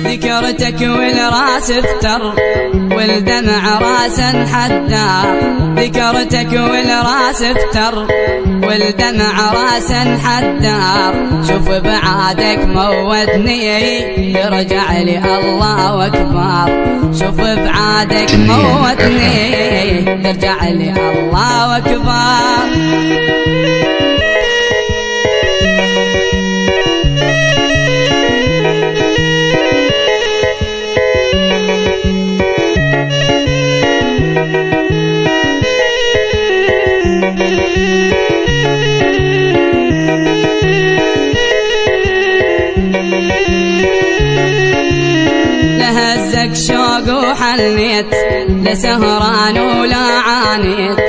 ذكرتك والراس افتر والدمع راسا حدار. ذكرتك والراس افتر والدمع راسا حدار. شوف بعادك موتني يرجع لي الله اكبر. شوف بعادك موتني يرجع لي الله اكبر. لهزك شوق وحنيت لسهران ولا عانيت.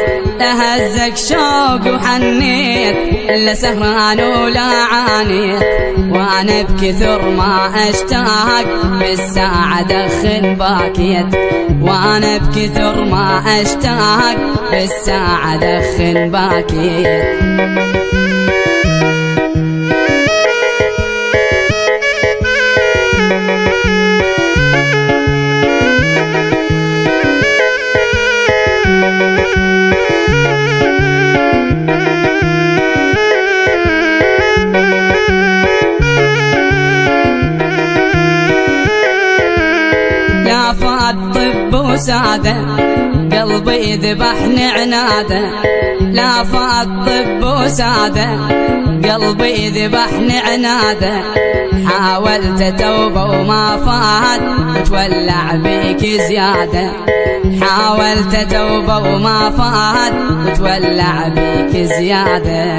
لهزك شوق وحنيت لسهران ولا عانيت. وانا بكثر ما اشتاق بالساعة دخن باكيت. وانا بكثر ما اشتاق بالساعة دخن باكيت. لا فات طب وسادة قلبي ذبحني عناده. لا فات طب وسادة قلبي ذبحني عناده. حاولت توبة وما فات وتولع بيك زيادة. حاولت توبة وما فات وتولع بيك زيادة.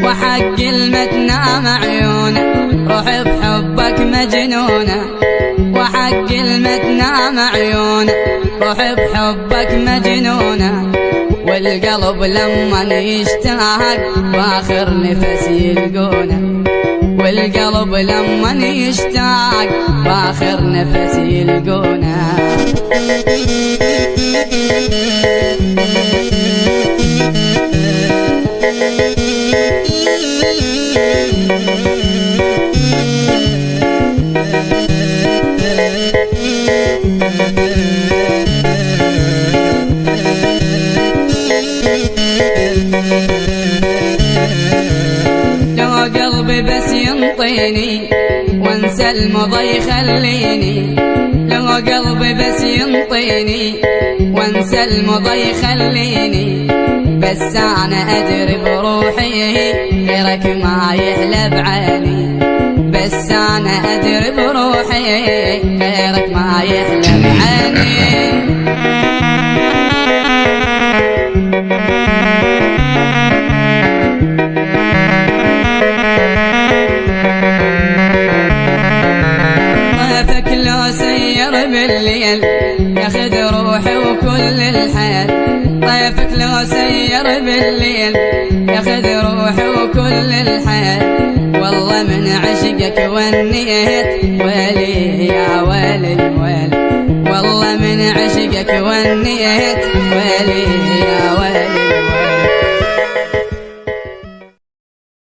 وحق المتنام عيونه روح بحبك مجنونه. وحق المتنام عيونه روح بحبك مجنونه. والقلب لما يشتاق باخر نفس يلقونه. والقلب لما يشتاق باخر نفس يلقونه. لو قلبي بس ينطيني وانسى المضى يخليني. لو قلبي بس ينطيني وانسى المضى يخليني. بس انا ادري بروحي غيرك ما يحلى بعيني. بس انا ادري بروحي غيرك ما يحلى بعيني. طيفك لو سير بالليل ياخذ روحي وكل الحيل. طيفك لو سير بالليل ياخذ روحي وكل الحيل. والله من عشقك ونيت ويلي يا ويلي الويل. والله من عشقك ونيت ويلي